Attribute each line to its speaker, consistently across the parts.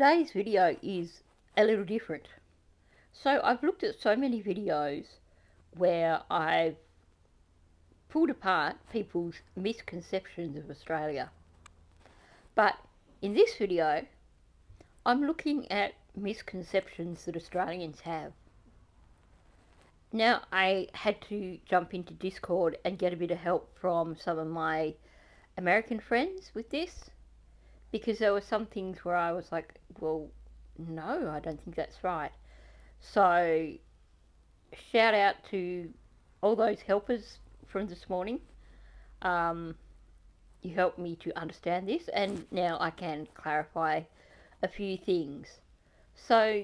Speaker 1: today's video is a little different. So I've looked at so many videos where I've pulled apart people's misconceptions of Australia. But in this video, I'm looking at misconceptions that Australians have. Now, I had to jump into Discord and get a bit of help from some of my American friends with this, because there were some things where I was like, well, no, I don't think that's right. So, shout out to all those helpers from this morning. You helped me to understand this, and now I can clarify a few things. So,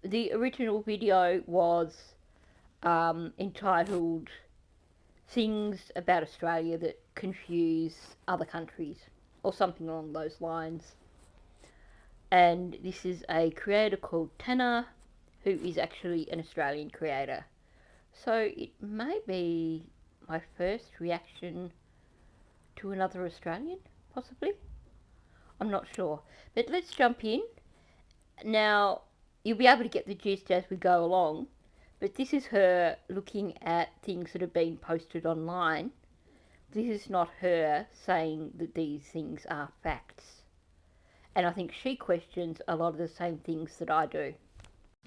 Speaker 1: the original video was entitled Things About Australia That Confuse Other Countries, or something along those lines. And this is a creator called Tanner, who is actually an Australian creator. So it may be my first reaction to another Australian, possibly. I'm not sure. But let's jump in. Now, you'll be able to get the gist as we go along, but this is her looking at things that have been posted online. This is not her saying that these things are facts. And I think she questions a lot of the same things that I do.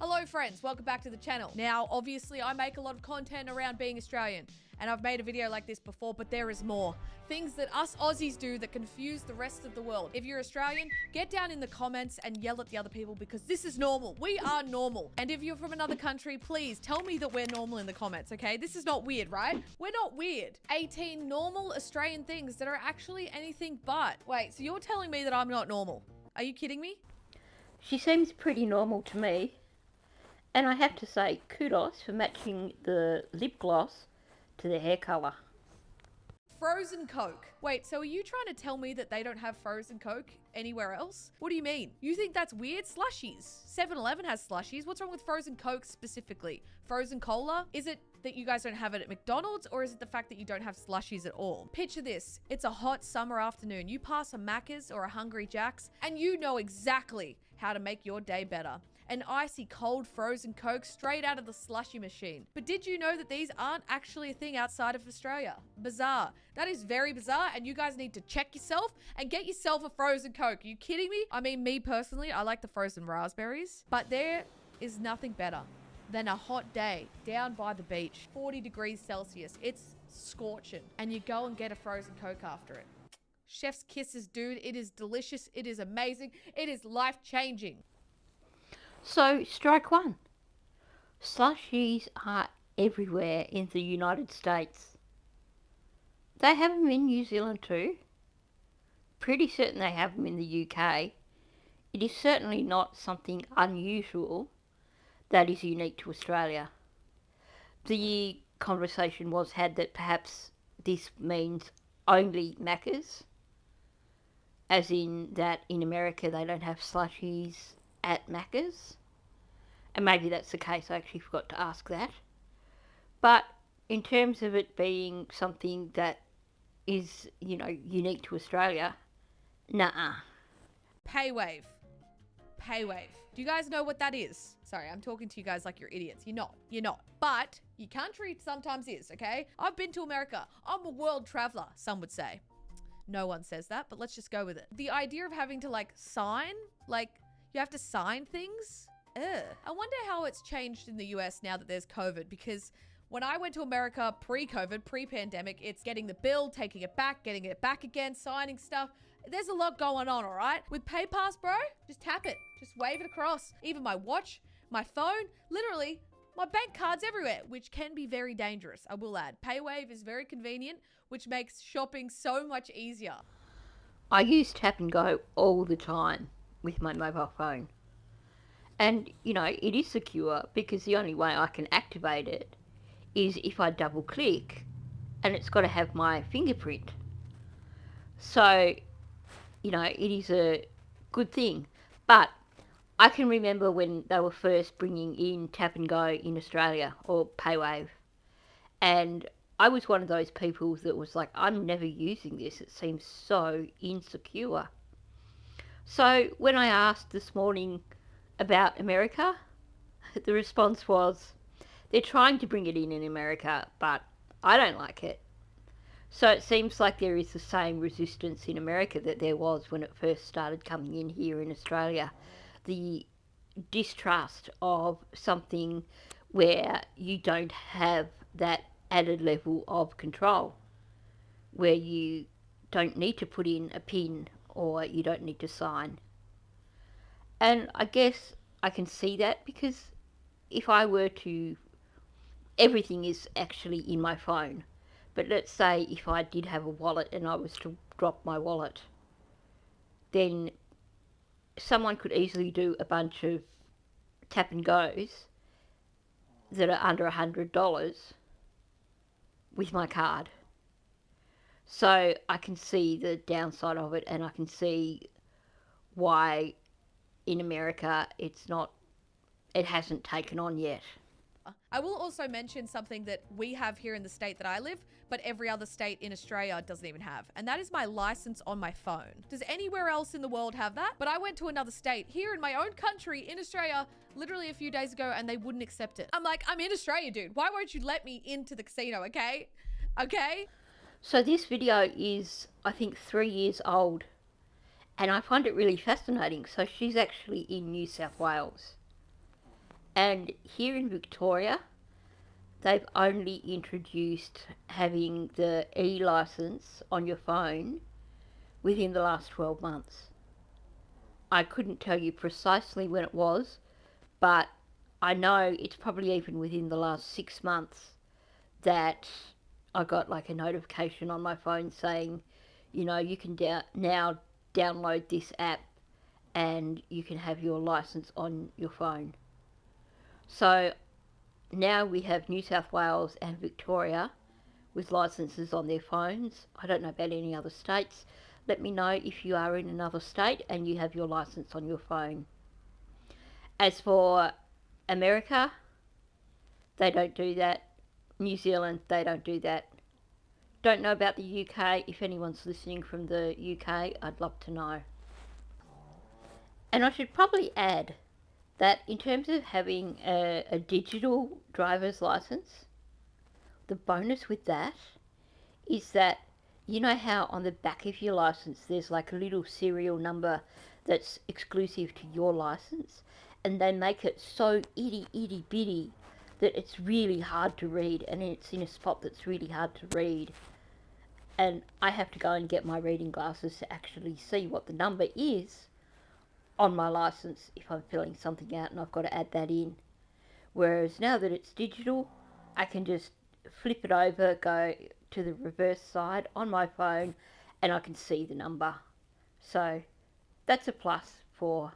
Speaker 2: Hello friends, welcome back to the channel. Now, obviously I make a lot of content around being Australian, and I've made a video like this before, but there is more. Things that us Aussies do that confuse the rest of the world. If you're Australian, get down in the comments and yell at the other people, because this is normal. We are normal. And if you're from another country, please tell me that we're normal in the comments, okay? This is not weird, right? We're not weird. 18 normal Australian things that are actually anything but. Wait, so you're telling me that I'm not normal? Are you kidding me?
Speaker 1: She seems pretty normal to me. And I have to say, kudos for matching the lip gloss to the hair colour.
Speaker 2: Frozen Coke. Wait, so are you trying to tell me that they don't have frozen Coke anywhere else? What do you mean? You think that's weird? Slushies. 7-Eleven has slushies. What's wrong with frozen Coke specifically? Frozen cola? Is it that you guys don't have it at McDonald's, or is it the fact that you don't have slushies at all? Picture this. It's a hot summer afternoon. You pass a Macca's or a Hungry Jack's, and you know exactly how to make your day better. An icy cold frozen Coke straight out of the slushy machine. But did you know that these aren't actually a thing outside of Australia? Bizarre. That is very bizarre, and you guys need to check yourself and get yourself a frozen Coke. Are you kidding me? I mean, me personally, I like the frozen raspberries, but there is nothing better than a hot day down by the beach, 40 degrees Celsius. It's scorching, and you go and get a frozen Coke after it. Chef's kisses, dude. It is delicious. It is amazing. It is life-changing.
Speaker 1: So, strike one. Slushies are everywhere in the United States. They have them in New Zealand too. Pretty certain they have them in the UK. It is certainly not something unusual that is unique to Australia. The conversation was had that perhaps this means only Macca's, as in that in America they don't have slushies at Macca's, and maybe that's the case. I actually forgot to ask that. But in terms of it being something that is, unique to Australia, nah.
Speaker 2: Paywave. Paywave. Do you guys know what that is? Sorry, I'm talking to you guys like you're idiots. You're not. You're not. But your country sometimes is, okay? I've been to America. I'm a world traveler, some would say. No one says that, but let's just go with it. The idea of having to sign, you have to sign things? Ugh. I wonder how it's changed in the US now that there's COVID, because when I went to America pre-COVID, pre-pandemic, it's getting the bill, taking it back, getting it back again, signing stuff. There's a lot going on, all right? With PayPass, bro, just tap it. Just wave it across. Even my watch, my phone, literally, my bank cards everywhere, which can be very dangerous, I will add. Paywave is very convenient, which makes shopping so much easier.
Speaker 1: I use Tap and Go all the time with my mobile phone. And, it is secure because the only way I can activate it is if I double click, and it's got to have my fingerprint. So, it is a good thing. But I can remember when they were first bringing in Tap and Go in Australia, or Paywave, and I was one of those people that was like, I'm never using this. It seems so insecure. So when I asked this morning about America, the response was they're trying to bring it in America, but I don't like it. So it seems like there is the same resistance in America that there was when it first started coming in here in Australia. The distrust of something where you don't have that added level of control, where you don't need to put in a PIN or you don't need to sign. And I guess I can see that because if I were to, everything is actually in my phone. But let's say if I did have a wallet and I was to drop my wallet, then someone could easily do a bunch of tap and goes that are under $100 with my card. So I can see the downside of it, and I can see why in America it hasn't taken on yet.
Speaker 2: I will also mention something that we have here in the state that I live, but every other state in Australia doesn't even have. And that is my license on my phone. Does anywhere else in the world have that? But I went to another state here in my own country in Australia literally a few days ago and they wouldn't accept it. I'm like, I'm in Australia, dude. Why won't you let me into the casino, okay? Okay?
Speaker 1: So this video is, I think, 3 years old. And I find it really fascinating. So she's actually in New South Wales. And here in Victoria, they've only introduced having the e-licence on your phone within the last 12 months. I couldn't tell you precisely when it was, but I know it's probably even within the last 6 months that I got like a notification on my phone saying, you know, you can now download this app and you can have your licence on your phone. So now we have New South Wales and Victoria with licences on their phones. I don't know about any other states. Let me know if you are in another state and you have your licence on your phone. As for America, they don't do that. New Zealand, they don't do that. Don't know about the UK. If anyone's listening from the UK, I'd love to know. And I should probably add that in terms of having a digital driver's license, the bonus with that is that you know how on the back of your license there's like a little serial number that's exclusive to your license, and they make it so itty bitty that it's really hard to read, and it's in a spot that's really hard to read. And I have to go and get my reading glasses to actually see what the number is on my license if I'm filling something out and I've got to add that in. Whereas now that it's digital, I can just flip it over, go to the reverse side on my phone, and I can see the number. So that's a plus for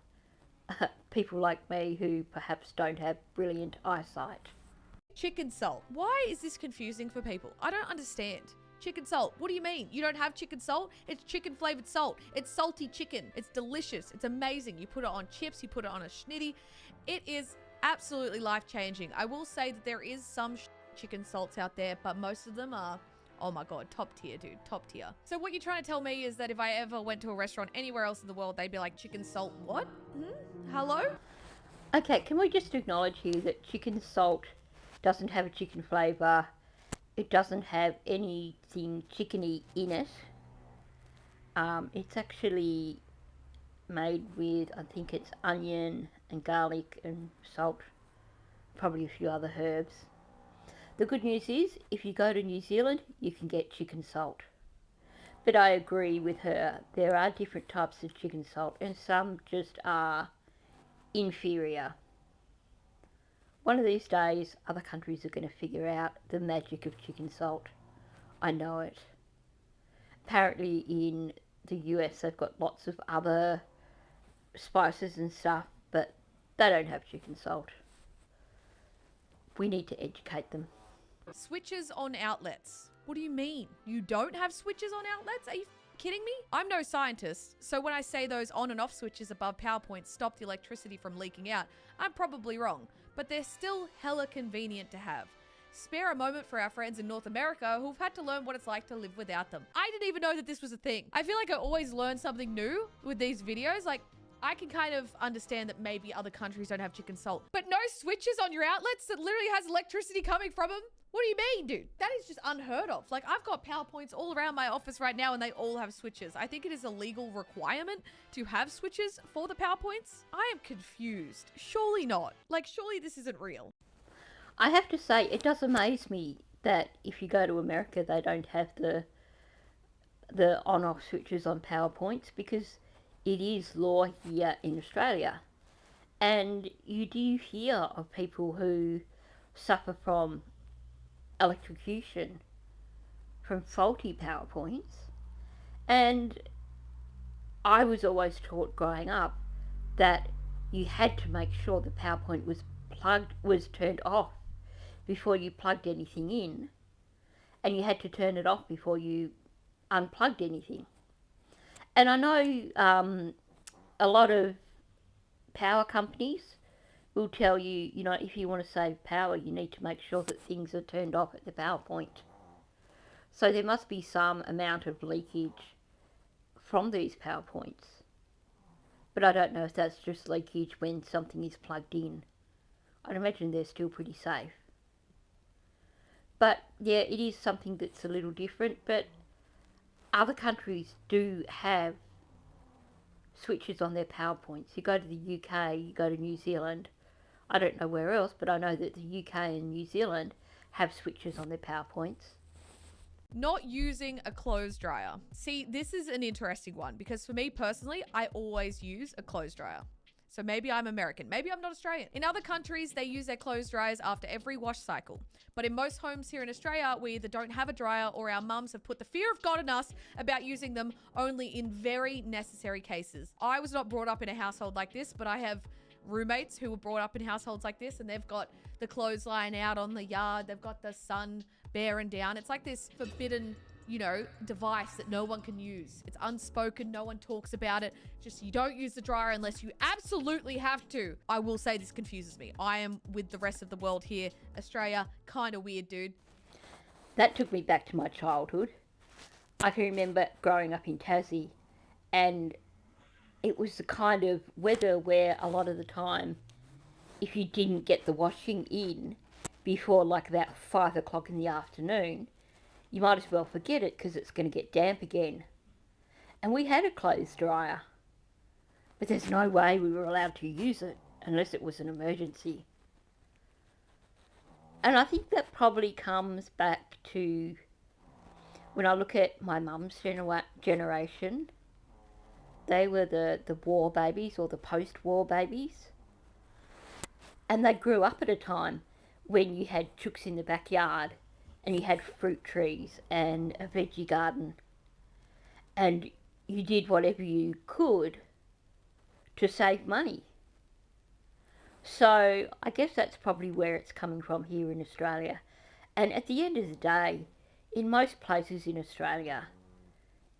Speaker 1: people like me who perhaps don't have brilliant eyesight.
Speaker 2: Chicken salt. Why is this confusing for people? I don't understand. Chicken salt. What do you mean? You don't have chicken salt? It's chicken flavored salt. It's salty chicken. It's delicious. It's amazing. You put it on chips. You put it on a schnitty. It is absolutely life-changing. I will say that there is some chicken salts out there, but most of them are, oh my God, top tier, dude. Top tier. So what you're trying to tell me is that if I ever went to a restaurant anywhere else in the world, they'd be like, chicken salt what? Hello?
Speaker 1: Okay, can we just acknowledge here that chicken salt doesn't have a chicken flavour. It doesn't have anything chickeny in it. It's actually made with, I think it's onion and garlic and salt, probably a few other herbs. The good news is, if you go to New Zealand, you can get chicken salt. But I agree with her, there are different types of chicken salt, and some just are inferior. One of these days, other countries are going to figure out the magic of chicken salt. I know it. Apparently in the US they've got lots of other spices and stuff, but they don't have chicken salt. We need to educate them.
Speaker 2: Switches on outlets. What do you mean? You don't have switches on outlets? Are you kidding me? I'm no scientist, so when I say those on and off switches above power points stop the electricity from leaking out, I'm probably wrong, but they're still hella convenient to have. Spare a moment for our friends in North America who've had to learn what it's like to live without them. I didn't even know that this was a thing. I feel like I always learn something new with these videos. Like, I can kind of understand that maybe other countries don't have chicken salt, but no switches on your outlets that literally has electricity coming from them? What do you mean, dude? That is just unheard of. Like, I've got PowerPoints all around my office right now and they all have switches. I think it is a legal requirement to have switches for the PowerPoints. I am confused. Surely not. Like, surely this isn't real.
Speaker 1: I have to say, it does amaze me that if you go to America, they don't have the on-off switches on PowerPoints, because it is law here in Australia. And you do hear of people who suffer from electrocution from faulty PowerPoints. And I was always taught growing up that you had to make sure the PowerPoint was turned off before you plugged anything in, and you had to turn it off before you unplugged anything. And I know a lot of power companies will tell you, if you want to save power, you need to make sure that things are turned off at the power point. So there must be some amount of leakage from these power points. But I don't know if that's just leakage when something is plugged in. I'd imagine they're still pretty safe. But yeah, it is something that's a little different, but other countries do have switches on their PowerPoints. You go to the UK, you go to New Zealand. I don't know where else, but I know that the UK and New Zealand have switches on their PowerPoints.
Speaker 2: Not using a clothes dryer. See, this is an interesting one because for me personally, I always use a clothes dryer. So maybe I'm American, maybe I'm not Australian. In other countries, they use their clothes dryers after every wash cycle. But in most homes here in Australia, we either don't have a dryer or our mums have put the fear of God in us about using them only in very necessary cases. I was not brought up in a household like this, but I have roommates who were brought up in households like this, and they've got the clothesline out on the yard. They've got the sun bearing down. It's like this forbidden, device that no one can use. It's unspoken. No one talks about it. Just you don't use the dryer unless you absolutely have to. I will say this confuses me. I am with the rest of the world here. Australia, kind of weird, dude.
Speaker 1: That took me back to my childhood. I can remember growing up in Tassie, and it was the kind of weather where a lot of the time, if you didn't get the washing in before like about 5 o'clock in the afternoon, you might as well forget it because it's going to get damp again. And we had a clothes dryer, but there's no way we were allowed to use it unless it was an emergency. And I think that probably comes back to when I look at my mum's generation. They were the war babies or the post-war babies. And they grew up at a time when you had chooks in the backyard and you had fruit trees and a veggie garden. And you did whatever you could to save money. So I guess that's probably where it's coming from here in Australia. And at the end of the day, in most places in Australia,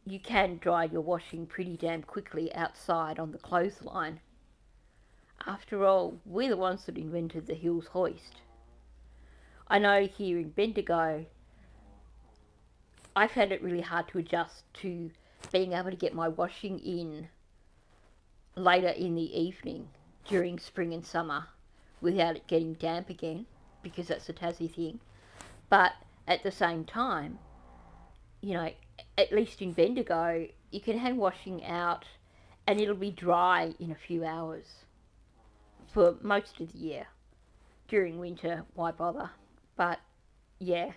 Speaker 1: you can dry your washing pretty damn quickly outside on the clothesline. After all, we're the ones that invented the Hills hoist. I know here in Bendigo, I found it really hard to adjust to being able to get my washing in later in the evening during spring and summer without it getting damp again, because that's a Tassie thing. But at the same time, at least in Bendigo, you can hang washing out and it'll be dry in a few hours for most of the year. During winter, why bother? But yeah,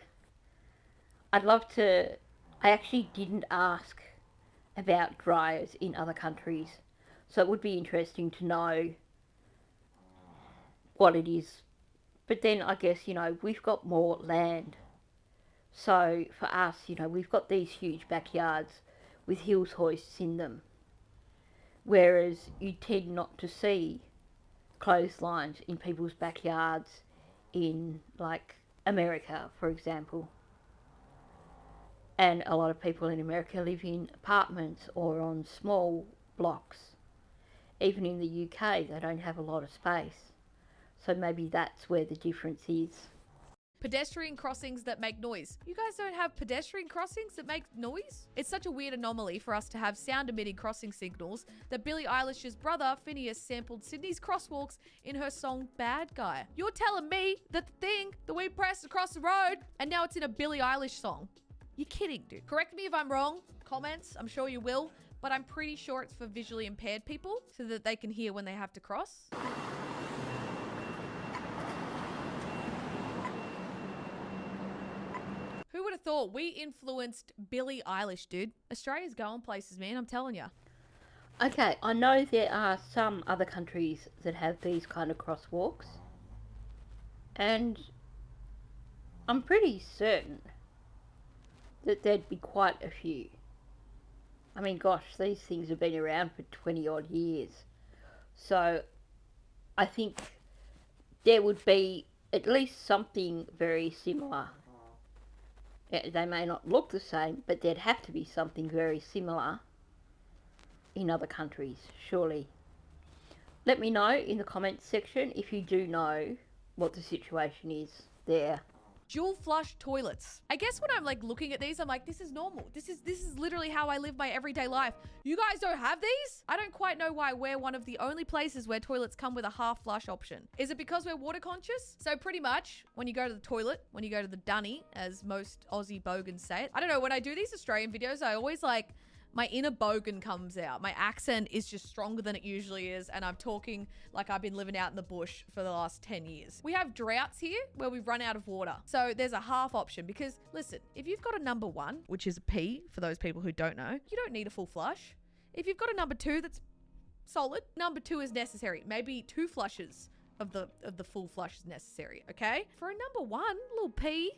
Speaker 1: I'd love to. I actually didn't ask about dryers in other countries, so it would be interesting to know what it is. But then I guess, we've got more land. So for us, we've got these huge backyards with Hills hoists in them. Whereas you tend not to see clotheslines in people's backyards in, like, America, for example. And a lot of people in America live in apartments or on small blocks. Even in the UK, they don't have a lot of space. So maybe that's where the difference is.
Speaker 2: Pedestrian crossings that make noise. You guys don't have pedestrian crossings that make noise? It's such a weird anomaly for us to have sound-emitting crossing signals that Billie Eilish's brother, Phineas, sampled Sydney's crosswalks in her song Bad Guy. You're telling me that the thing that we pressed across the road, and now it's in a Billie Eilish song. You're kidding, dude. Correct me if I'm wrong. Comments, I'm sure you will. But I'm pretty sure it's for visually impaired people so that they can hear when they have to cross. Who would have thought? We influenced Billie Eilish, dude. Australia's going places, man, I'm telling you.
Speaker 1: Okay, I know there are some other countries that have these kind of crosswalks. And I'm pretty certain that there'd be quite a few. I mean, gosh, these things have been around for 20 odd years. So I think there would be at least something very similar. They may not look the same, but there'd have to be something very similar in other countries, surely. Let me know in the comments section if you do know what the situation is there.
Speaker 2: Dual flush toilets. I guess when I'm like looking at these, I'm like, this is normal. This is literally how I live my everyday life. You guys don't have these? I don't quite know why we're one of the only places where toilets come with a half flush option. Is it because we're water conscious? So pretty much when you go to the toilet, when you go to the dunny, as most Aussie bogans say it. I don't know, when I do these Australian videos, I always like, my inner bogan comes out. My accent is just stronger than it usually is, and I'm talking like I've been living out in the bush for the last 10 years. We have droughts here where we run out of water. So there's a half option because, listen, if you've got a number 1, which is a P for those people who don't know, you don't need a full flush. If you've got a number 2 that's solid, number 2 is necessary. Maybe 2 flushes of the full flush is necessary, okay? For a number 1, little P,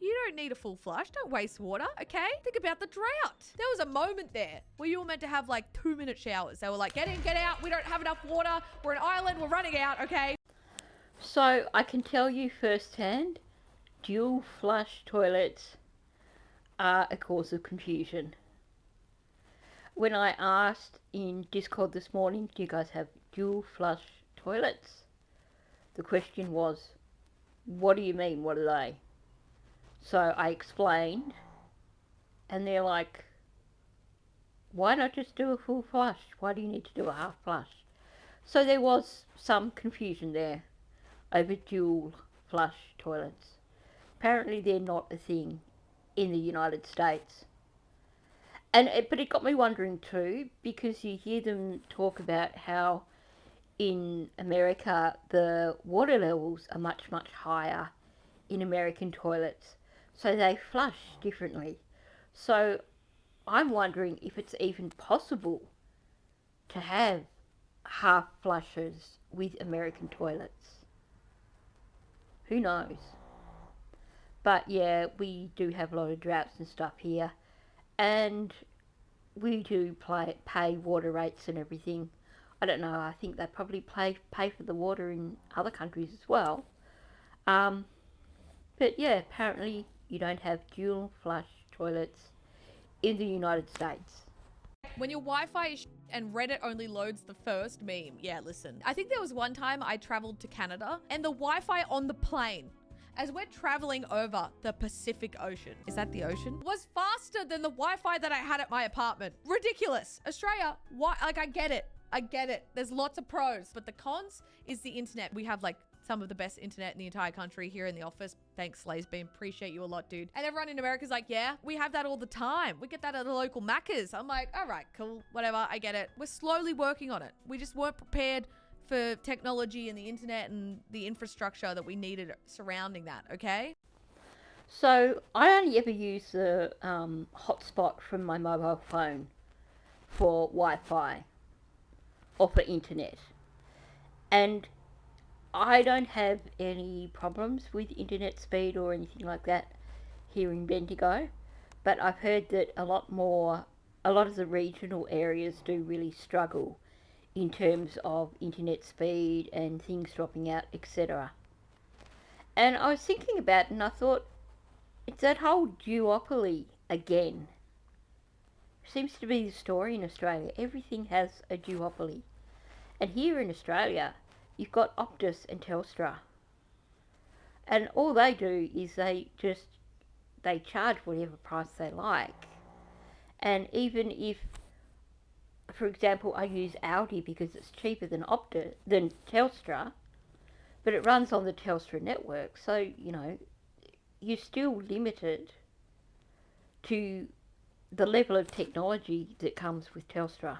Speaker 2: you don't need a full flush. Don't waste water, okay? Think about the drought. There was a moment there where you were meant to have like 2-minute showers. They were like, get in, get out. We don't have enough water. We're an island. We're running out, okay?
Speaker 1: So I can tell you firsthand, dual flush toilets are a cause of confusion. When I asked in Discord this morning, do you guys have dual flush toilets? The question was, what do you mean? What are they? So I explained, and they're like, why not just do a full flush? Why do you need to do a half flush? So there was some confusion there over dual flush toilets. Apparently they're not a thing in the United States. But it got me wondering too, because you hear them talk about how in America the water levels are much, much higher in American toilets. So they flush differently. So I'm wondering if it's even possible to have half flushes with American toilets. Who knows? But yeah, we do have a lot of droughts and stuff here. And we do pay water rates and everything. I don't know, I think they probably pay for the water in other countries as well. But yeah, apparently you don't have dual flush toilets in the United States.
Speaker 2: When your Wi-Fi is and Reddit only loads the first meme. Yeah, listen. I think there was one time I traveled to Canada and the Wi-Fi on the plane, as we're traveling over the Pacific Ocean, is that the ocean? Was faster than the Wi-Fi that I had at my apartment. Ridiculous. Australia, why? Like, I get it. I get it. There's lots of pros, but the cons is the internet. We have like some of the best internet in the entire country here in the office. Thanks, Slazebeam. Appreciate you a lot, dude. And everyone in America's like, yeah, we have that all the time. We get that at the local Macca's. I'm like, all right, cool, whatever, I get it. We're slowly working on it. We just weren't prepared for technology and the internet and the infrastructure that we needed surrounding that, okay?
Speaker 1: So I only ever use the hotspot from my mobile phone for Wi-Fi or for internet. And I don't have any problems with internet speed or anything like that here in Bendigo, but I've heard that a lot of the regional areas do really struggle in terms of internet speed and things dropping out, etc. And I was thinking about it and I thought, it's that whole duopoly again. Seems to be the story in Australia. Everything has a duopoly. And here in Australia, you've got Optus and Telstra. And all they do is they charge whatever price they like. And even if, for example, I use Audi because it's cheaper than Telstra, but it runs on the Telstra network, so you're still limited to the level of technology that comes with Telstra.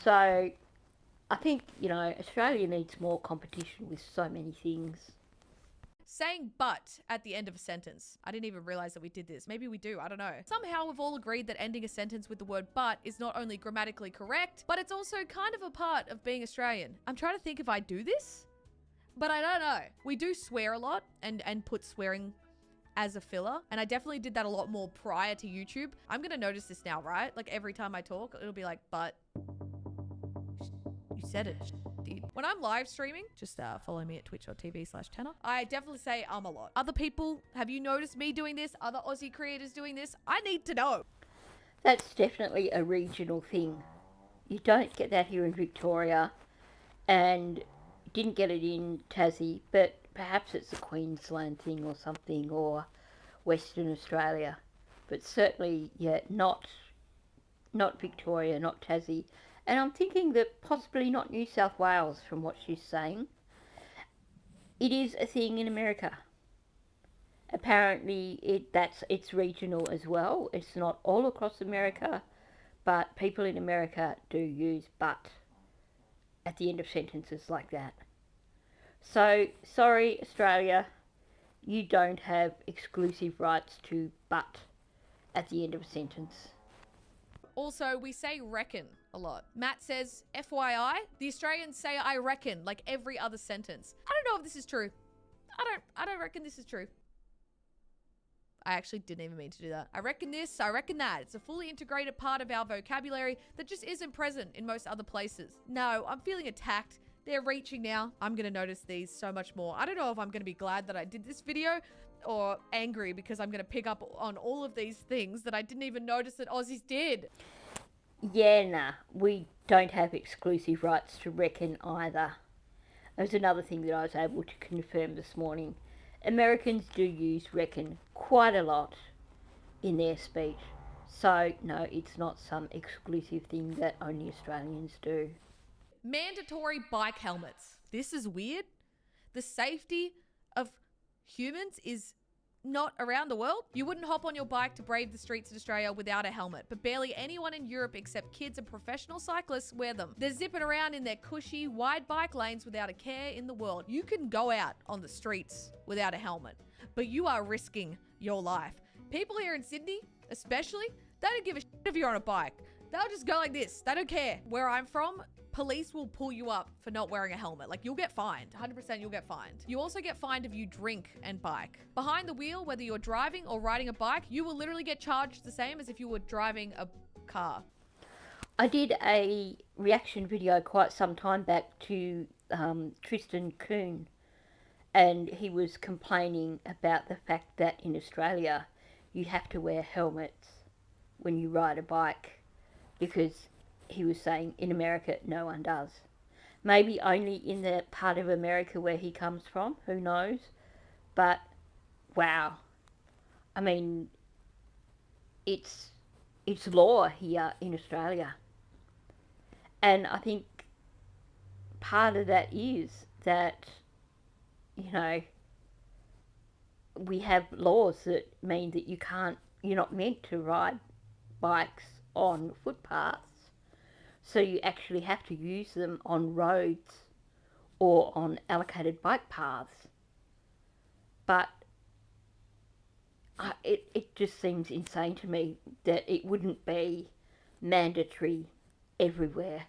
Speaker 1: So I think Australia needs more competition with so many things.
Speaker 2: Saying but at the end of a sentence. I didn't even realize that we did this. Maybe we do, I don't know. Somehow we've all agreed that ending a sentence with the word but is not only grammatically correct, but it's also kind of a part of being Australian. I'm trying to think if I do this, but I don't know. We do swear a lot and put swearing as a filler, and I definitely did that a lot more prior to YouTube. I'm gonna notice this now, right? Like every time I talk, it'll be like, but you said it, dude. When I'm live streaming, just follow me at twitch.tv/Tanner. I definitely say a lot. Other people, have you noticed me doing this? Other Aussie creators doing this? I need to know.
Speaker 1: That's definitely a regional thing. You don't get that here in Victoria, and didn't get it in Tassie, but perhaps it's a Queensland thing or something, or Western Australia. But certainly, yeah, not Victoria, not Tassie. And I'm thinking that possibly not New South Wales from what she's saying. It is a thing in America. Apparently it's regional as well. It's not all across America, but people in America do use but at the end of sentences like that. So, sorry Australia, you don't have exclusive rights to but at the end of a sentence.
Speaker 2: Also, we say reckon a lot. Matt says, FYI, the Australians say I reckon like every other sentence. I don't know if this is true. I don't reckon this is true. I actually didn't even mean to do that. I reckon this, I reckon that. It's a fully integrated part of our vocabulary that just isn't present in most other places. No, I'm feeling attacked. They're reaching now. I'm gonna notice these so much more. I don't know if I'm gonna be glad that I did this video or angry because I'm gonna pick up on all of these things that I didn't even notice that Aussies did.
Speaker 1: Yeah, nah, we don't have exclusive rights to reckon either. There's another thing that I was able to confirm this morning. Americans do use reckon quite a lot in their speech. So, no, it's not some exclusive thing that only Australians do.
Speaker 2: Mandatory bike helmets. This is weird. The safety of humans is not around the world. You wouldn't hop on your bike to brave the streets of Australia without a helmet, but barely anyone in Europe except kids and professional cyclists wear them. They're zipping around in their cushy, wide bike lanes without a care in the world. You can go out on the streets without a helmet, but you are risking your life. People here in Sydney, especially, they don't give a shit if you're on a bike. They'll just go like this. They don't care. Where I'm from, police will pull you up for not wearing a helmet. Like, you'll get fined. 100% you'll get fined. You also get fined if you drink and bike. Behind the wheel, whether you're driving or riding a bike, you will literally get charged the same as if you were driving a car.
Speaker 1: I did a reaction video quite some time back to Tristan Kuhn, and he was complaining about the fact that in Australia you have to wear helmets when you ride a bike, because he was saying in America no one does. Maybe only in the part of America where he comes from, who knows? But wow, I mean, it's law here in Australia, and I think part of that is that we have laws that mean that you're not meant to ride bikes on footpaths. So you actually have to use them on roads or on allocated bike paths. But it just seems insane to me that it wouldn't be mandatory everywhere.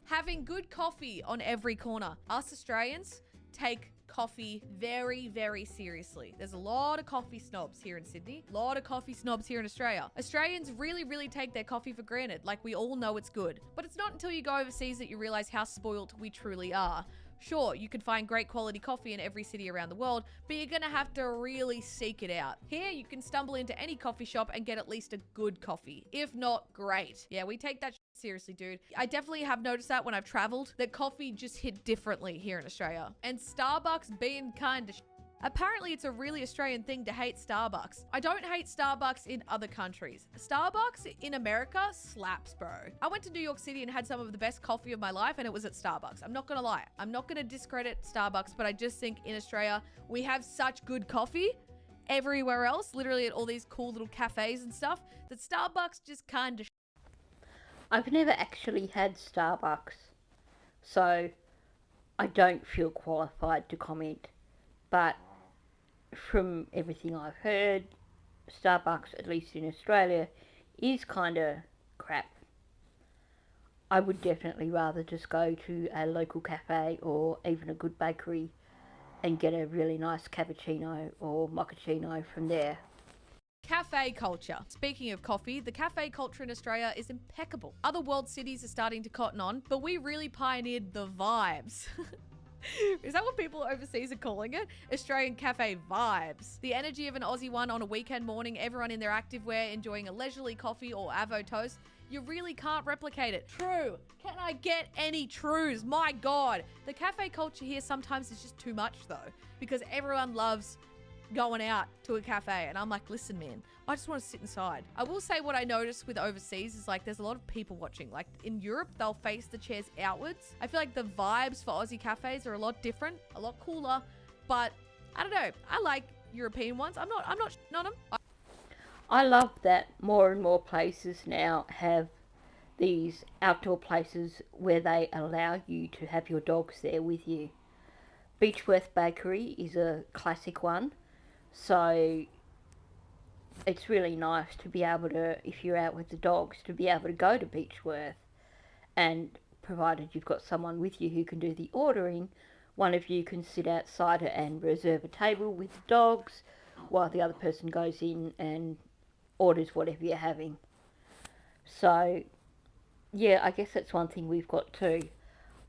Speaker 2: Having good coffee on every corner. Us Australians take coffee very, very seriously. There's a lot of coffee snobs here in Sydney, a lot of coffee snobs here in Australia. Australians really, really take their coffee for granted. Like, we all know it's good. But it's not until you go overseas that you realize how spoilt we truly are. Sure, you can find great quality coffee in every city around the world, but you're gonna have to really seek it out. Here, you can stumble into any coffee shop and get at least a good coffee, if not great. Yeah, we take that seriously, dude. I definitely have noticed that when I've traveled, that coffee just hit differently here in Australia. And Starbucks being kind of Apparently, it's a really Australian thing to hate Starbucks. I don't hate Starbucks in other countries. Starbucks in America slaps, bro. I went to New York City and had some of the best coffee of my life, and it was at Starbucks. I'm not gonna lie. I'm not gonna discredit Starbucks, but I just think in Australia, we have such good coffee everywhere else, literally at all these cool little cafes and stuff, that Starbucks just kind of.
Speaker 1: I've never actually had Starbucks, so I don't feel qualified to comment. But from everything I've heard, Starbucks, at least in Australia, is kind of crap. I would definitely rather just go to a local cafe or even a good bakery and get a really nice cappuccino or mochaccino from there.
Speaker 2: Cafe culture. Speaking of coffee, the cafe culture in Australia is impeccable. Other world cities are starting to cotton on, but we really pioneered the vibes. Is that what people overseas are calling it? Australian cafe vibes. The energy of an Aussie one on a weekend morning, everyone in their activewear enjoying a leisurely coffee or avo toast. You really can't replicate it. True. Can I get any trues? My God. The cafe culture here sometimes is just too much though, because everyone loves going out to a cafe and I'm like, listen man, I just want to sit inside. I will say what I noticed with overseas is like there's a lot of people watching. Like in Europe, they'll face the chairs outwards. I feel like the vibes for Aussie cafes are a lot different, a lot cooler, but I don't know. I like European ones. I'm not on them.
Speaker 1: I love that more and more places now have these outdoor places where they allow you to have your dogs there with you. Beechworth Bakery is a classic one, so it's really nice to be able to, if you're out with the dogs, to be able to go to Beechworth, and provided you've got someone with you who can do the ordering, one of you can sit outside and reserve a table with the dogs while the other person goes in and orders whatever you're having. So yeah, I guess that's one thing we've got too.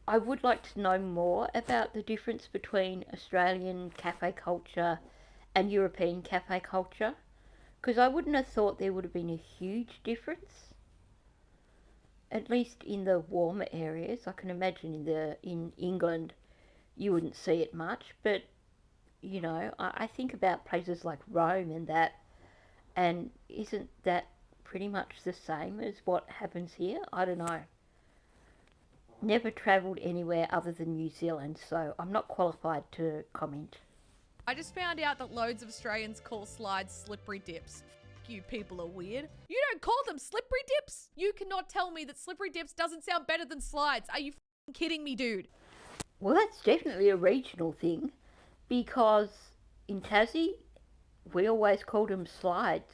Speaker 1: I would like to know more about the difference between Australian cafe culture and European cafe culture, because I wouldn't have thought there would have been a huge difference. At least in the warmer areas, I can imagine in England you wouldn't see it much, but you know, I think about places like Rome and that, and isn't that pretty much the same as what happens here? I don't know. Never travelled anywhere other than New Zealand, so I'm not qualified to comment.
Speaker 2: I just found out that loads of Australians call slides slippery dips. You people are weird. You don't call them slippery dips? You cannot tell me that slippery dips doesn't sound better than slides. Are you kidding me, dude?
Speaker 1: Well, that's definitely a regional thing, because in Tassie, we always called them slides.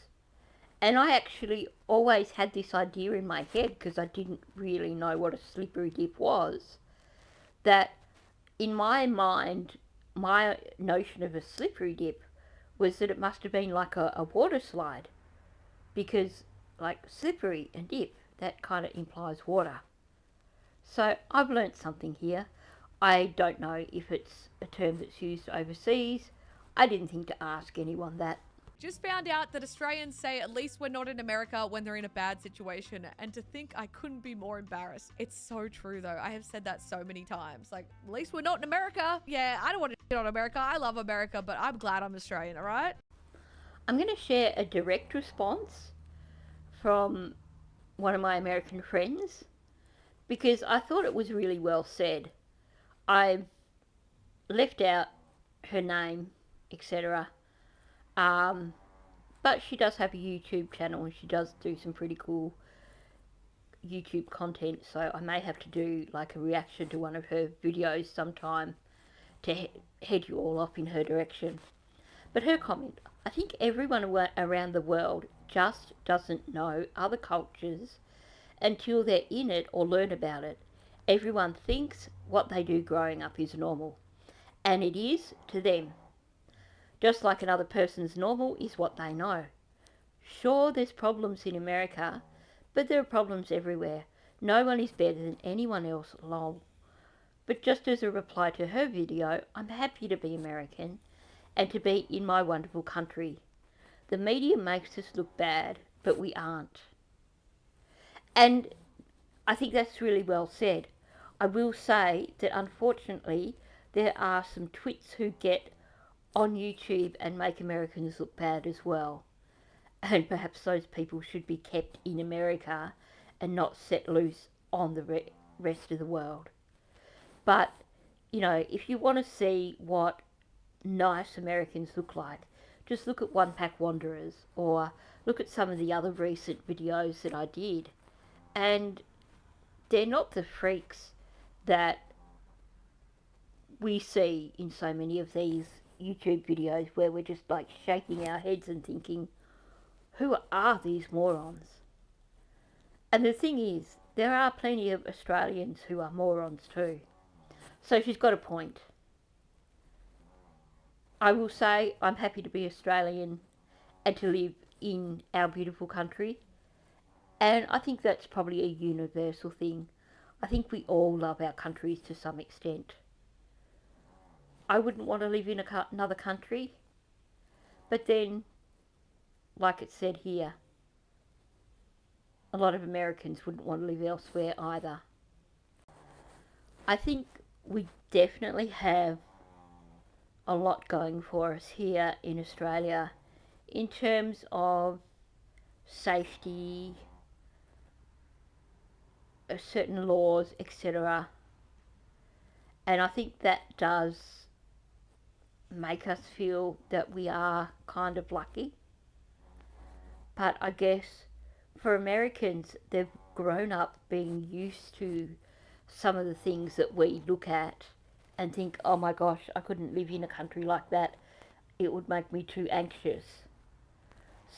Speaker 1: And I actually always had this idea in my head, because I didn't really know what a slippery dip was, that in my mind, my notion of a slippery dip was that it must have been like a water slide, because like slippery and dip, that kind of implies water. So I've learnt something here. I don't know if it's a term that's used overseas. I didn't think to ask anyone that.
Speaker 2: Just found out that Australians say at least we're not in America when they're in a bad situation, and to think I couldn't be more embarrassed. It's so true though. I have said that so many times. Like, at least we're not in America. Yeah, I don't want to shit on America. I love America, but I'm glad I'm Australian, alright?
Speaker 1: I'm going to share a direct response from one of my American friends, because I thought it was really well said. I've left out her name, etc. But she does have a YouTube channel and she does do some pretty cool YouTube content, so I may have to do like a reaction to one of her videos sometime to head you all off in her direction. But her comment, I think everyone around the world just doesn't know other cultures until they're in it or learn about it. Everyone thinks what they do growing up is normal, and it is to them. Just like another person's normal is what they know. Sure, there's problems in America, but there are problems everywhere. No one is better than anyone else, lol. But just as a reply to her video, I'm happy to be American and to be in my wonderful country. The media makes us look bad, but we aren't. And I think that's really well said. I will say that unfortunately there are some twits who get on YouTube and make Americans look bad as well. And perhaps those people should be kept in America and not set loose on the rest of the world. But, you know, if you want to see what nice Americans look like, just look at One Pack Wanderers or look at some of the other recent videos that I did. And they're not the freaks that we see in so many of these YouTube videos where we're just like shaking our heads and thinking, who are these morons? And the thing is, there are plenty of Australians who are morons too. So she's got a point. I will say I'm happy to be Australian and to live in our beautiful country. And I think that's probably a universal thing. I think we all love our countries to some extent. I wouldn't want to live in another country, but then, like it said here, a lot of Americans wouldn't want to live elsewhere either. I think we definitely have a lot going for us here in Australia in terms of safety, certain laws, etc. And I think that does make us feel that we are kind of lucky. But I guess for Americans, they've grown up being used to some of the things that we look at and think, oh my gosh, I couldn't live in a country like that. It would make me too anxious.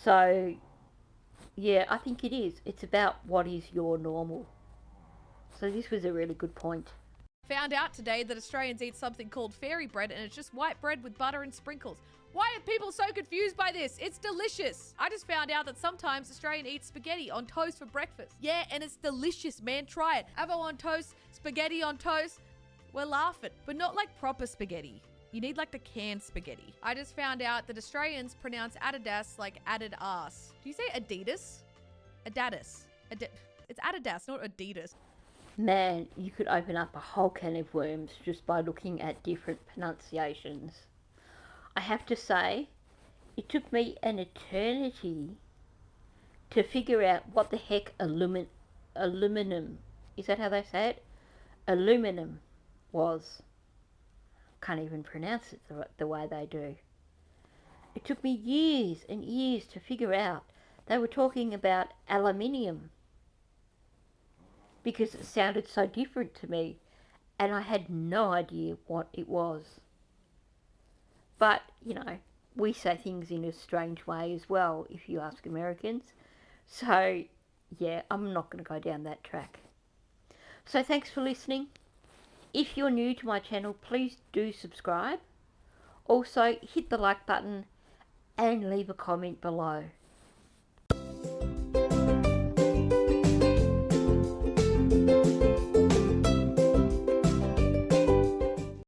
Speaker 1: So, yeah, I think it is. It's about what is your normal. So this was a really good point.
Speaker 2: Found out today that Australians eat something called fairy bread, and it's just white bread with butter and sprinkles. Why are people so confused by this? It's delicious. I just found out that sometimes Australians eat spaghetti on toast for breakfast. Yeah, and it's delicious, man. Try it. Avo on toast, spaghetti on toast. We're laughing, but not like proper spaghetti. You need like the canned spaghetti. I just found out that Australians pronounce Adidas like added ass. Do you say Adidas? Adidas. It's Adidas, not Adidas.
Speaker 1: Man, you could open up a whole can of worms just by looking at different pronunciations. I have to say, it took me an eternity to figure out what the heck aluminum, is that how they say it? Aluminum was. Can't even pronounce it the way they do. It took me years and years to figure out they were talking about aluminium because it sounded so different to me and I had no idea what it was. But, you know, we say things in a strange way as well if you ask Americans. So, yeah, I'm not going to go down that track. So thanks for listening. If you're new to my channel, please do subscribe. Also, hit the like button and leave a comment below.